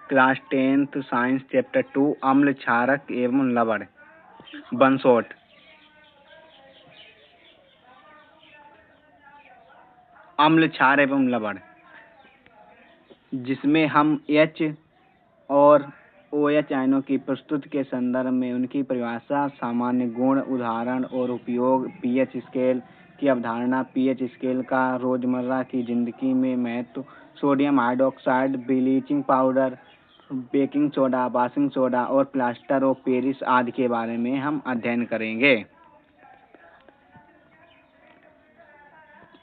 Class 10th science chapter 2 अम्ल क्षारक एवं लवण। One shot. अम्ल क्षार एवं लवण, जिसमें हम H और OH आयनों की प्रस्तुति के संदर्भ में उनकी परिभाषा, सामान्य गुण, उदाहरण और उपयोग, pH स्केल की अवधारणा, pH स्केल का रोजमर्रा की जिंदगी में महत्व, sodium hydroxide, bleaching powder, baking soda, washing soda और प्लास्टर ऑफ पेरिस आदि के बारे में हम अध्ययन करेंगे।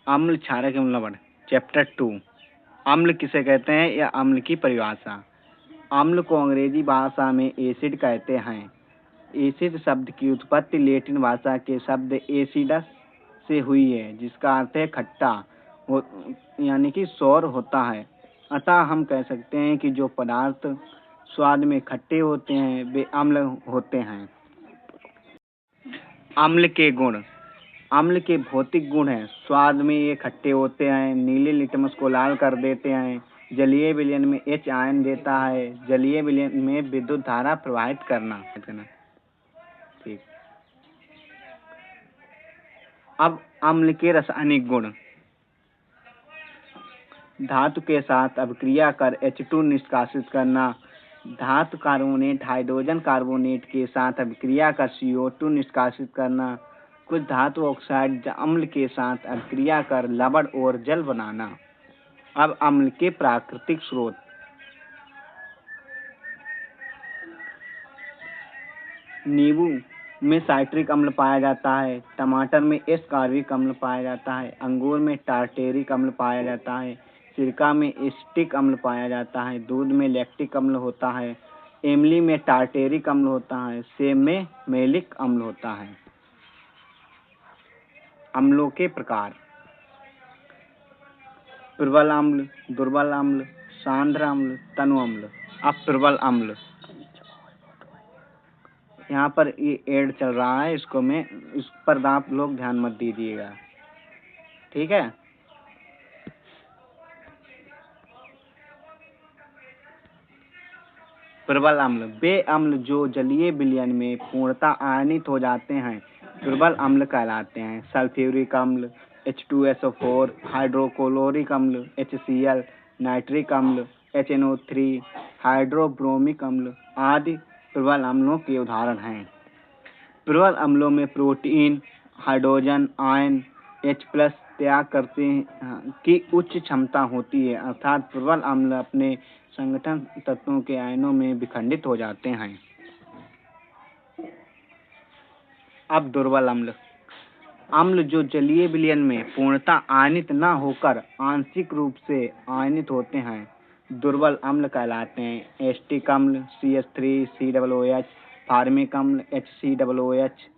अम्ल क्षारक एवं लवण चैप्टर 2। अम्ल किसे कहते हैं या अम्ल की परिभाषा। अम्ल को अंग्रेजी भाषा में एसिड कहते हैं। एसिड शब्द की उत्पत्ति लैटिन भाषा के शब्द एसिडस से हुई है, जिसका अर्थ है खट्टा यानी कि सौर होता है। अतः हम कह सकते हैं कि जो पदार्थ स्वाद में खट्टे होते हैं वे अम्ल होते हैं। अम्ल के गुण। अम्ल के भौतिक गुण हैं। स्वाद में ये खट्टे होते हैं, नीले लिटमस को लाल कर देते हैं, जलीय विलयन में H आयन देता है, जलीय विलयन में विद्युत धारा प्रवाहित करना। ठीक। अब अम्ल के रासायनिक गुण। धातु के साथ अभिक्रिया कर H2 निष्कासित करना, धातु कार्बोनेट हाइड्रोजन कार्बोनेट के साथ अभिक्रिया कर CO2 निष्कासित करना, कुछ धातु ऑक्साइड अम्ल के साथ अभिक्रिया कर लवण और जल बनाना। अब अम्ल के प्राकृतिक स्रोत। नींबू में साइट्रिक अम्ल पाया जाता है, टमाटर में एस्कॉर्बिक अम्ल पाया जाता है, अंगूर में टार्टेरिक अम्ल पाया जाता है, सिरका में एसिटिक अम्ल पाया जाता है, दूध में लैक्टिक अम्ल होता है, इमली में टार्टेरिक अम्ल होता है, सेब में मैलिक अम्ल होता है। अम्लों के प्रकार। प्रबल अम्ल, दुर्बल अम्ल, सांद्र अम्ल, तनु अम्ल। अब प्रबल अम्ल, यहाँ पर ये ऐड चल रहा है, इसको मैं इस पर आप लोग ध्यान मत दीजिएगा, ठीक है। प्रबल अम्ल वे अम्ल जो जलीय विलयन में पूर्णतः आयनित हो जाते हैं प्रबल अम्ल कहलाते हैं। सल्फ्यूरिक अम्ल H2SO4, हाइड्रोक्लोरिक अम्ल HCl, नाइट्रिक अम्ल HNO3, हाइड्रोब्रोमिक अम्ल आदि प्रबल अम्लों के उदाहरण हैं। प्रबल अम्लों में प्रोटीन, हाइड्रोजन आयन H+ त्याग करते की उच्च क्षमता होती है, अर्थात प्रबल अम्ल अपने संगठन तत्वों के आयनों में विखंडित हो जाते हैं। अब दुर्बल अम्ल, अम्ल जो जलीय विलयन में पूर्णतः आयनित न होकर आंशिक रूप से आयनित होते हैं दुर्बल अम्ल कहलाते हैं। एस्टिक अम्ल CH3COOH, फार्मिक अम्ल HCOOH,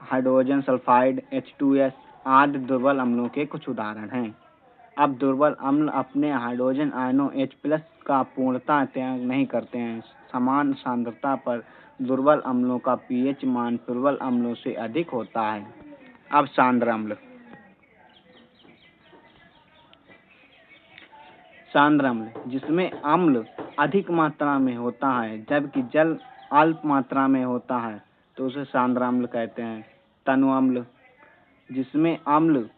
हाइड्रोजन सल्फाइड H2S आदि दुर्बल अम्लों के कुछ उदाहरण हैं। अब दुर्बल अम्ल अपने हाइड्रोजन आयनों H+ का पूर्णतः त्याग नहीं करते हैं। समान सांद्रता पर दुर्बल अम्लों का pH मान प्रबल अम्लों से अधिक होता है। अब सांद्र अम्ल। सांद्र अम्ल, जिसमें अम्ल अधिक मात्रा में होता है जबकि जल अल्प मात्रा में होता है, तो उसे सांद्र अम्ल कहते हैं। तनु अम्ल, जिसमें अम्ल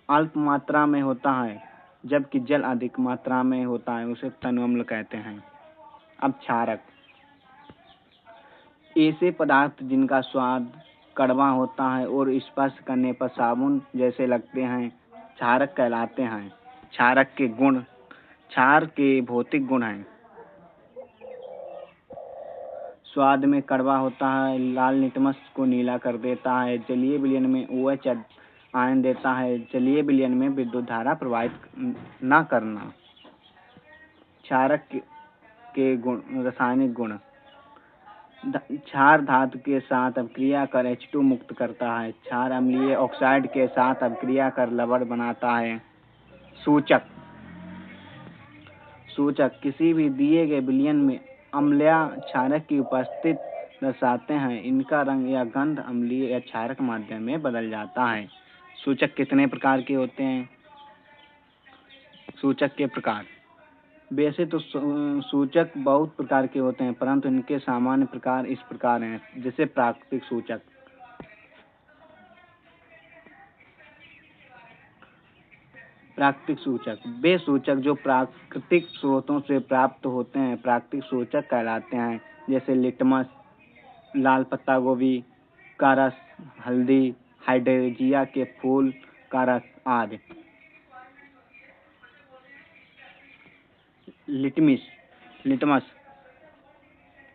अल्प मात्रा में होता है जबकि जल अधिक मात्रा में होता है, उसे तनु अम्ल कहते हैं। अब क्षारक, ऐसे पदार्थ जिनका स्वाद कड़वा होता है और स्पर्श करने पर साबुन जैसे लगते हैं क्षारक कहलाते हैं। क्षारक के गुण। क्षार के भौतिक गुण हैं। स्वाद में कड़वा होता है, लाल लिटमस को नीला कर देता है, जलीय विलयन में OH आयन देता है, जलीय विलयन में विद्युत धारा प्रवाहित न करना। क्षारक के गुण, रासायनिक गुण। क्षार धातु के साथ अभिक्रिया कर H2 मुक्त करता है। क्षार अम्लीय ऑक्साइड के साथ अभिक्रिया कर लवण बनाता है। सूचक, सूचक किसी भी दिए गए विलयन में अम्लीय क्षारक की उपस्थिति दर्शाते हैं। इनका रंग या गंध अम्लीय या क्षारक माध्यम में बदल जाता है। सूचक कितने प्रकार के होते हैं। सूचक के प्रकार। वैसे तो सूचक बहुत प्रकार के होते हैं, परंतु इनके सामान्य प्रकार इस प्रकार हैं। जैसे प्राकृतिक सूचक। प्राकृतिक सूचक वे सूचक जो प्राकृतिक स्रोतों से प्राप्त होते हैं प्राकृतिक सूचक कहलाते हैं। जैसे लिटमस, लाल पत्ता गोभी का रस, हल्दी, हाइड्रेंजिया के फूल का रस आदि। लिटमस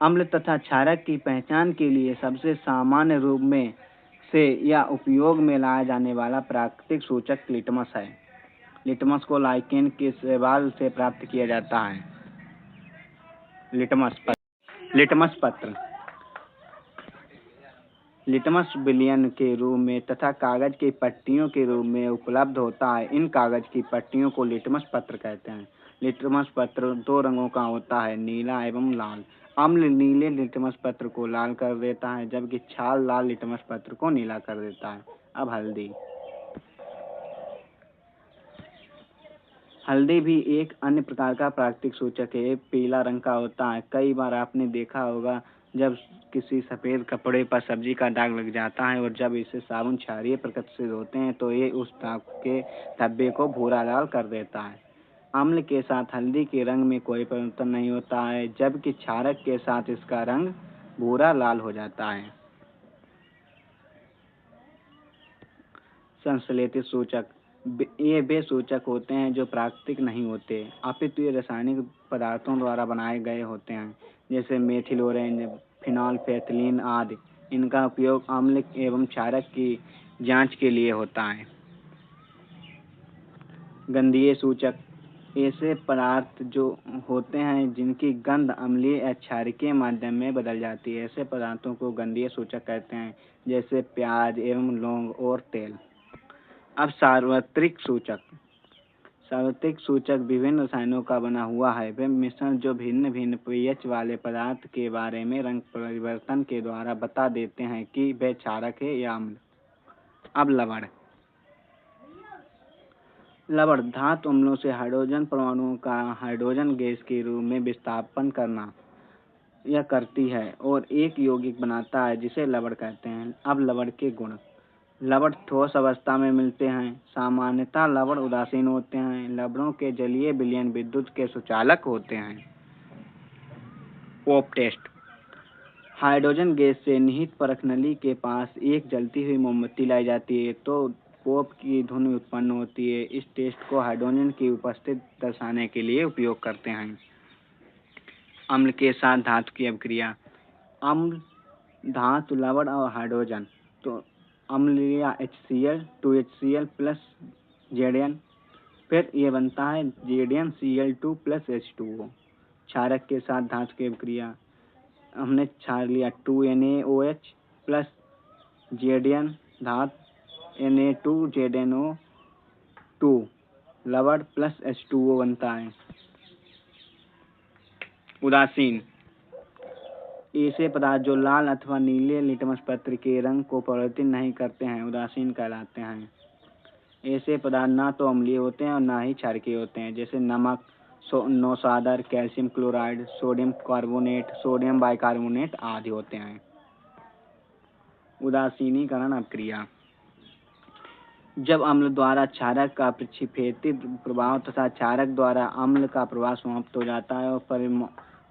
अम्ल तथा क्षारक की पहचान के लिए सबसे सामान्य रूप में से या उपयोग में लाया जाने वाला प्राकृतिक सूचक लिटमस है। लिटमस को लाइकेन के शैवाल से प्राप्त किया जाता है। लिटमस पत्र लिटमस विलयन के रूप में तथा कागज की पट्टियों के रूप में उपलब्ध होता है। इन कागज की पट्टियों को लिटमस पत्र कहते हैं। लिटमस पत्र 2 रंगों का होता है, नीला एवं लाल। अम्ल नीले लिटमस पत्र को लाल कर देता है, जबकि क्षार लाल लिटमस पत्र को नीला कर देता है। अब हल्दी भी एक अन्य प्रकार का प्राकृतिक सूचक है। पीला रंग का होता है। कई बार आपने देखा होगा जब किसी सफेद कपड़े पर सब्जी का दाग लग जाता है और जब इसे साबुन क्षारीय प्रकृति से धोते हैं तो ये उस दाग के धब्बे को भूरा लाल कर देता है। अम्ल के साथ हल्दी के रंग में कोई परिवर्तन नहीं होता है, जबकि क्षारक के साथ इसका रंग भूरा लाल हो जाता है। संश्लेषित सूचक ये वे सूचक होते हैं जो प्राकृतिक नहीं होते, अपितु ये रासायनिक पदार्थों द्वारा बनाए गए होते हैं। जैसे मेथिल ऑरेंज, फिनोल्फेथलीन आदि। इनका उपयोग अम्ल एवं क्षारक की जांच के लिए होता है। गंधीय सूचक ऐसे पदार्थ जो होते हैं जिनकी गंध अम्लीय या क्षारकीय माध्यम में बदल जाती है, ऐसे पदार्थों को गंधीय सूचक कहते हैं। जैसे प्याज एवं लौंग और तेल। अब सार्वत्रिक सूचक विभिन्न रसायनों का बना हुआ है। वे मिश्रण जो भिन्न भिन्न पीएच वाले पदार्थ के बारे में रंग परिवर्तन के द्वारा बता देते हैं कि वे क्षारक है या अम्ल। अब लवण धातु अम्लों से हाइड्रोजन परमाणुओं का हाइड्रोजन गैस के रूप में विस्थापन करती है और एक यौगिक बनाता है जिसे लवण कहते हैं। अब लवण के गुण। लवण ठोस अवस्था में मिलते हैं। सामान्यतः लवण उदासीन होते हैं। लवणों के जलीय विलयन विद्युत के सुचालक होते हैं। Pope test. हाइड्रोजन गैस से निहित परख नली के पास एक जलती हुई मोमबत्ती लाई जाती है तो पोप की ध्वनि उत्पन्न होती है। इस टेस्ट को हाइड्रोजन की उपस्थिति दर्शाने के लिए उपयोग करते हैं। अम्ल के साथ धातु की अभिक्रिया। अम्ल धातु लवण और हाइड्रोजन तो अम्लीय HCl 2HCl प्लस Zn, फिर ये बनता है ZnCl2 प्लस H2O। क्षारक के साथ धातु की अभिक्रिया। हमने क्षार लिया 2NaOH प्लस Zn धातु Na2ZnO2 लवण प्लस H2O बनता है। उदासीन ऐसे पदार्थ जो लाल अथवा नीले लिटमस पत्र के रंग को परिवर्तित नहीं करते हैं उदासीन कहलाते हैं। ऐसे पदार्थ ना तो अम्लीय होते हैं और ना ही क्षारकीय होते हैं। जैसे नमक, नौशादर, calcium chloride, sodium carbonate, sodium bicarbonate आदि होते हैं। उदासीनीकरण अभिक्रिया। जब अम्ल द्वारा क्षारक का प्रक्षेपित प्रभाव तथा क्षारक द्वारा अम्ल का प्रभाव समाप्त हो जाता है और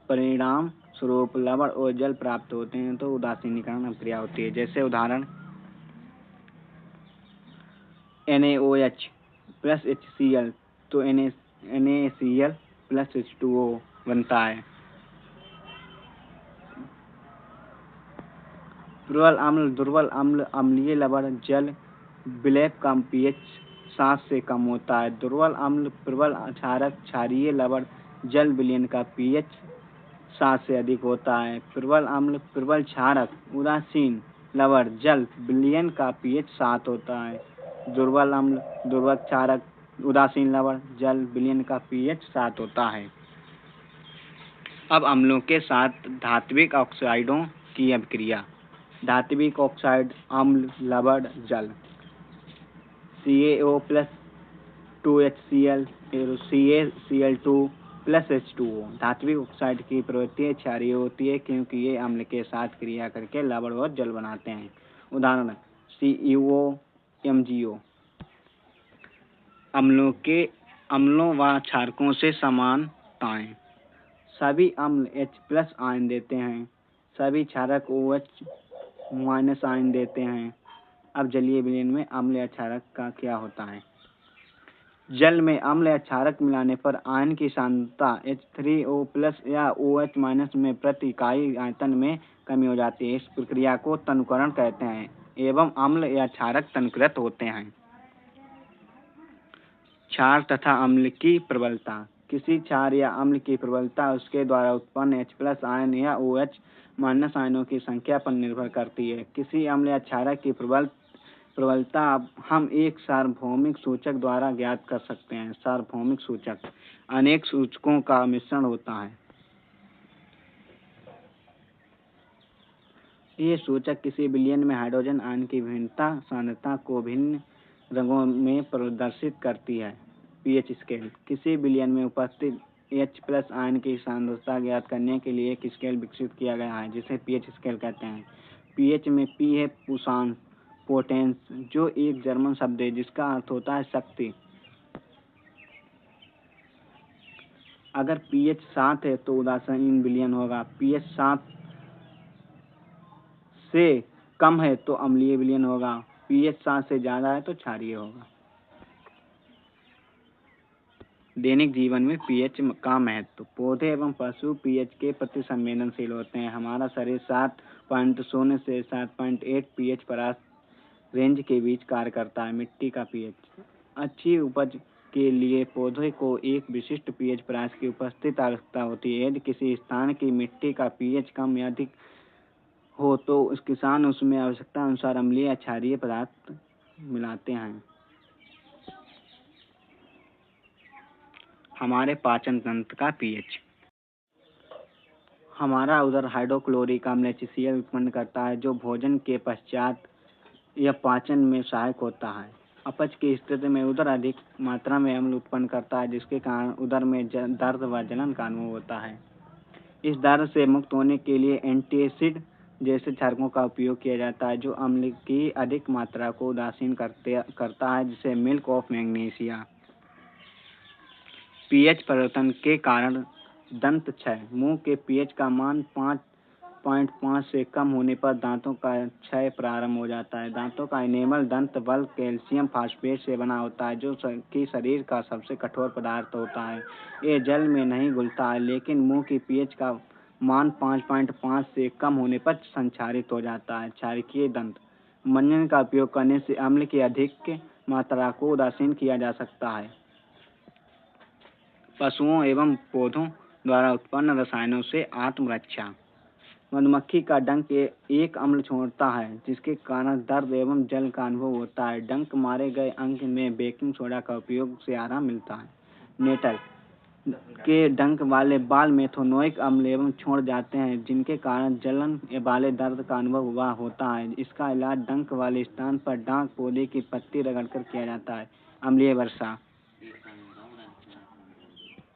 परिणाम स्वरूप लवण और जल प्राप्त होते हैं तो उदासीनीकरण अभिक्रिया होती है। जैसे उदाहरण NaOH प्लस HCl तो NaCl प्लस H2O बनता है। प्रबल अम्ल, दुर्बल अम्ल, अम्लीय लवण, जल विलय का pH 7 से कम होता है। दुर्बल अम्ल, प्रबल क्षारक, क्षारीय लवण, जल विलयन का pH 7 से अधिक होता है। प्रबल अम्ल, प्रबल क्षारक, उदासीन लवण, जल विलयन का pH 7 होता है। दुर्बल अम्ल, दुर्बल क्षारक, उदासीन लवण, जल विलयन का pH 7 होता है। अब अम्लों के साथ धात्विक ऑक्साइडों की अभिक्रिया। धात्विक ऑक्साइड अम्ल, लवण, जल। CaO plus 2HCl, CaCl2 plus H2O। धात्विक ऑक्साइड की प्रवृत्ति क्षारीय होती है क्योंकि ये अम्ल के साथ क्रिया करके लवण और जल बनाते हैं। उदाहरण CuO, MgO। अम्लों व क्षारकों से समानताएं। सभी अम्ल H+ आयन देते हैं, सभी क्षारक OH- आयन देते हैं। अब जलीय विलयन में अम्ल या क्षारक का क्या होता है? जल में अम्ल या क्षारक मिलाने पर आयन की सांद्रता H3O+ या OH- में प्रति इकाई आयतन में कमी हो जाती है। इस प्रक्रिया को तनुकरण कहते हैं एवं अम्ल या क्षारक तनुकृत होते हैं। क्षार तथा अम्ल की प्रबलता। किसी क्षार या अम्ल की प्रबलता उसके द्वारा उत्पन्न H+ आयन या OH- आयनों की संख्या पर निर्भर करती है। किसी अम्ल या क्षारक की प्रबलता हम एक सार्वभौमिक सूचक द्वारा ज्ञात कर सकते हैं। सार्वभौमिक सूचक अनेक सूचकों का मिश्रण होता है। ये सूचक किसी विलयन में हाइड्रोजन आयन की भिन्नता सांद्रता को भिन्न रंगों में प्रदर्शित करती है। PH scale. किसी विलयन में उपस्थित H+ आयन की सांद्रता ज्ञात करने के लिए एक स्केल विकसित किया गया है जिसे पीएच स्केल कहते हैं। पीएच में P है पुसान पोटेंस, जो एक जर्मन शब्द है जिसका अर्थ होता है शक्ति। अगर pH 7 है तो उदासीन विलयन होगा। pH 7 से कम है तो अम्लीय विलयन होगा। pH 7 से ज्यादा है तो क्षारीय होगा। दैनिक जीवन में पीएच का महत्व। पौधे एवं पशु पीएच के प्रति संवेदनशील होते हैं। हमारा शरीर 7.0 से 7.8 पीएच परास रेंज के बीच कार्य करता है। मिट्टी का पीएच। अच्छी उपज के लिए पौधे को एक विशिष्ट पीएच परास की उपस्थित आवश्यकता होती है। यदि किसी स्थान की मिट्टी का पीएच कम या अधिक हो तो उस किसान उसमें आवश्यकता अनुसार अम्लीय या क्षारीय पदार्थ मिलाते हैं। हमारे पाचन तंत्र का पीएच। हमारा उदर हाइड्रोक्लोरिक अम्ल HCl उत्पन्न करता है जो भोजन के पश्चात यह पाचन में सहायक होता है। अपच की स्थिति में उदर अधिक मात्रा में अम्ल उत्पन्न करता है जिसके कारण उदर में दर्द व जलन का अनुभव होता है। इस दर्द से मुक्त होने के लिए एंटीएसिड जैसे क्षारकों का उपयोग किया जाता है जो अम्ल की अधिक मात्रा को उदासीन करता है, जिसे मिल्क ऑफ मैग्नीशिया। पीएच परिवर्तन के कारण दंत क्षय। मुंह के पीएच का मान 5.5 से कम होने पर दांतों का क्षय प्रारंभ हो जाता है। दांतों का इनेमल दंत बल्क कैल्शियम फास्फेट से बना होता है जो कि शरीर का सबसे कठोर पदार्थ होता है। ये जल में नहीं घुलता है लेकिन मुंह की पीएच का मान 5.5 से कम होने पर संक्षारित हो जाता है। क्षारकीय दंत। मंजन का उपयोग करने से अम्ल की अधिक मात्रा को उदासीन किया जा सकता है। पशुओं एवं पौधों द्वारा उत्पन्न रसायनों से आत्मरक्षा। मधुमक्खी का डंक एक अम्ल छोड़ता है जिसके कारण दर्द एवं जल का अनुभव होता है। डंक मारे गए अंग में बेकिंग सोडा का उपयोग से आराम मिलता है। नेटल के डंक वाले बाल मेथोनोइक अम्ल एवं छोड़ जाते हैं जिनके कारण जलन वाले दर्द का अनुभव हुआ होता है। इसका इलाज डंक वाले स्थान पर डांक पौधे की पत्ती रगड़कर किया जाता है। अम्लीय वर्षा।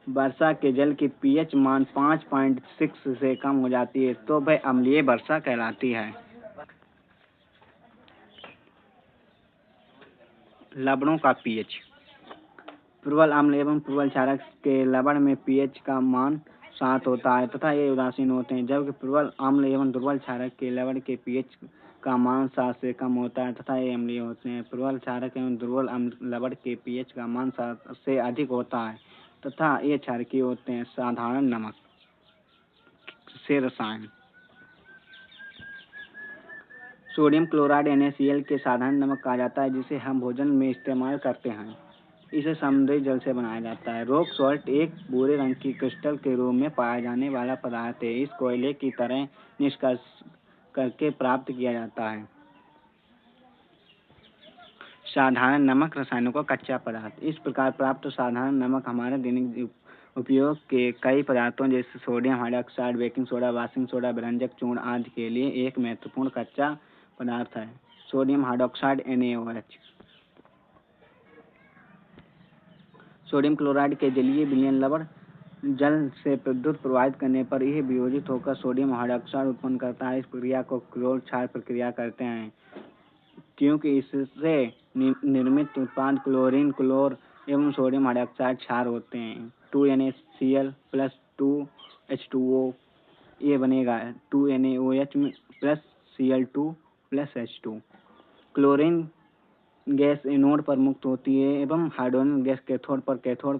वर्षा के जल की पीएच मान 5.6 से कम हो जाती है तो वह अम्लीय वर्षा कहलाती है। लवणों का पीएच। प्रबल अम्ल एवं प्रबल क्षारक के लवण में पीएच का मान 7 होता है तथा ये उदासीन होते हैं, जबकि प्रबल अम्ल एवं दुर्बल क्षारक के लवण के पीएच का मान 7 से कम होता है तथा ये अम्लीय होते हैं। प्रबल क्षारक एवं दुर्बल लवण के पीएच का मान 7 से अधिक होता है तथा ये क्षारकीय होते हैं। साधारण नमक से रसायन। सोडियम क्लोराइड NaCl के साधारण नमक कहा जाता है जिसे हम भोजन में इस्तेमाल करते हैं। इसे समुद्री जल से बनाया जाता है। रॉक सॉल्ट एक भूरे रंग की क्रिस्टल के रूप में पाया जाने वाला पदार्थ है। इस कोयले की तरह निष्कर्ष करके प्राप्त किया जाता है। साधारण नमक रसायनों का कच्चा पदार्थ। इस प्रकार प्राप्त साधारण नमक हमारे दैनिक उपयोग के कई पदार्थों जैसे sodium hydroxide, baking soda, washing soda, व्यंजक चूर्ण आदि के लिए एक महत्वपूर्ण कच्चा पदार्थ है। Sodium hydroxide NaOH। Sodium chloride के जलीय विलयन लवण जल से विद्युत प्रवाहित करने पर यह वियोजित होकर सोडियम हाइड्रोक्साइड उत्पन्न करता है। इस प्रक्रिया को क्लोर क्षार प्रक्रिया कहते हैं, क्योंकि इससे निर्मित उत्पाद क्लोरीन, क्लोर एवं सोडियम हाइड्रोक्साइड क्षार होते हैं। 2NaCl प्लस 2H2O ये बनेगा 2NaOH plus Cl2 plus H2। Chlorine gas anode पर मुक्त होती है एवं हाइड्रोजन गैस कैथोड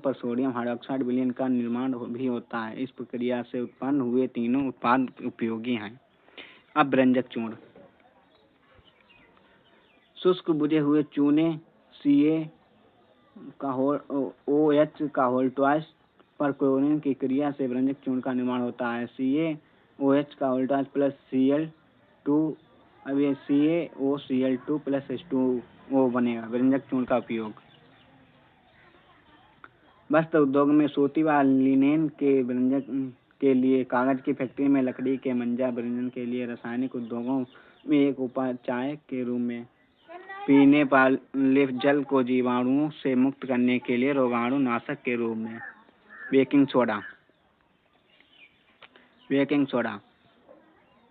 पर सोडियम हाइड्रोक्साइड विलयन का निर्माण भी होता है। इस प्रक्रिया से उत्पन्न हुए तीनों उत्पाद उपयोगी हैं। अब व्यंजक चूर्ण। शुष्क बुझे हुए चूने CaOH का होल ट्वाइस पर क्लोरीन की क्रिया से व्यंजक चूर्ण का निर्माण होता है। CaOH का होल ट्वाइस प्लस Cl2 अब ये CaOCl2 प्लस H2O बनेगा। व्यंजक चूर्ण का उपयोग वस्त्र उद्योग में सूती व लिनेन के व्यंजक के लिए, कागज की फैक्ट्री में लकड़ी के मंजा व्यंजन के लिए, रासायनिक उद्योगों में एक उपाचाय के रूप में, पीने वाले जल को जीवाणुओं से मुक्त करने के लिए रोगाणु नाशक के रूप में। Baking soda.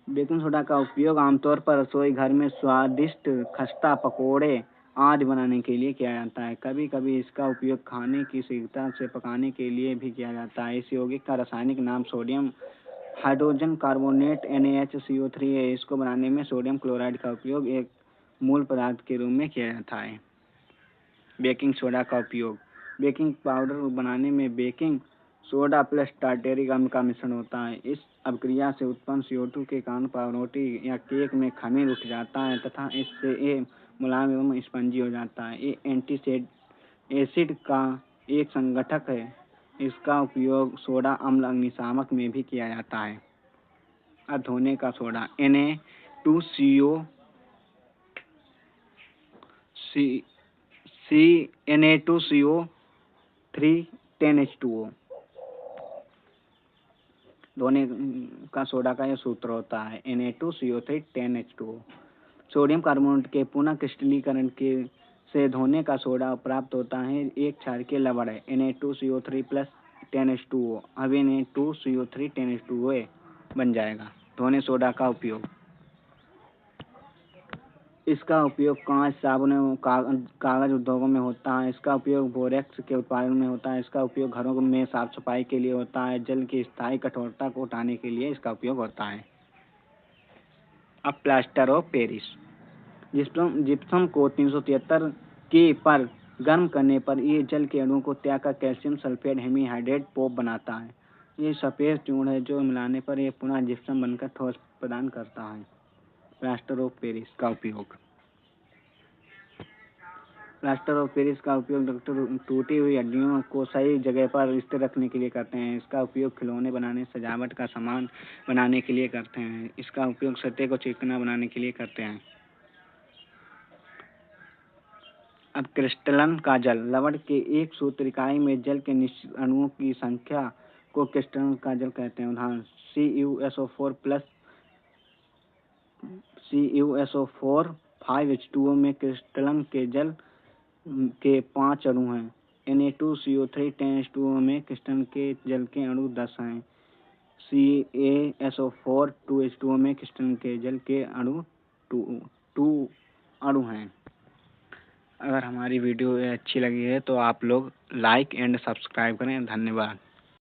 बेकिंग सोडा का उपयोग आमतौर पर रसोई घर में स्वादिष्ट खस्ता, पकोड़े आदि बनाने के लिए किया जाता है। कभी कभी इसका उपयोग खाने की शीघ्रता से पकाने के लिए भी किया जाता है। इस यौगिक का रासायनिक नाम सोडियम हाइड्रोजन कार्बोनेट NaHCO3 है। इसको बनाने में सोडियम क्लोराइड का उपयोग एक मूल पदार्थ के रूप में किया जाता है। बेकिंग सोडा का उपयोग। बेकिंग पाउडर बनाने में बेकिंग सोडा प्लस टार्टेरिक अम्ल का मिश्रण होता है। इस अभिक्रिया से उत्पन्न CO2 के कारण पावरोटी या केक में खमीर उठ जाता है तथा इससे ये मुलायम एवं स्पंजी हो जाता है। ये एंटी एसिड का एक संगठक है। इसका उपयोग सोडा अम्ल अग्निशामक में भी किया जाता है। अब धोने का सोडा Na2CO3 10H2O। धोने का सोडा का यह सूत्र होता है Na2CO3 10H2O। सोडियम कार्बोनेट के पुनः क्रिस्टलीकरण के से धोने का सोडा प्राप्त होता है। एक क्षारकीय लवण है Na2CO3 प्लस 10H2O। अब Na2CO3 10H2O बन जाएगा। धोने सोडा का उपयोग। इसका उपयोग कांच, साबुन एवं कागज उद्योगों में होता है। इसका उपयोग बोरेक्स के उत्पादन में होता है। इसका उपयोग घरों में साफ सफाई के लिए होता है। जल की स्थायी कठोरता को हटाने के लिए इसका उपयोग होता है। अब प्लास्टर ऑफ पेरिस। जिप्सम को 373 के पर गर्म करने पर ये जल के अणुओं को त्याग कर कैल्शियम सल्फेट हेमीहाइड्रेट पोप बनाता है। ये सफेद चूर्ण है जो मिलाने पर यह पुनः जिप्सम बनकर ठोस प्रदान करता है। प्लास्टर ऑफ पेरिस का उपयोग। प्लास्टर ऑफ पेरिस का उपयोग डॉक्टर टूटी हुई हड्डियों को सही जगह पर स्थिर रखने के लिए करते हैं। इसका उपयोग खिलौने बनाने, सजावट का सामान बनाने के लिए करते हैं। इसका उपयोग सतह को चिकना बनाने के लिए करते हैं। अब क्रिस्टलन का जल। लवण के एक सूत्र इकाई में जल के निश्चित अणुओं की संख्या को क्रिस्टलन का जल कहते हैं। उदाहरण CuSO4 प्लस CuSO4 5H2O में क्रिस्टलन के जल के 5 अणु हैं। Na2CO3 10H2O में क्रिस्टलन के जल के अणु 10 हैं। CaSO4 2H2O में क्रिस्टलन के जल के अणु 2 अणु हैं। अगर हमारी वीडियो अच्छी लगी है तो आप लोग लाइक एंड सब्सक्राइब करें। धन्यवाद।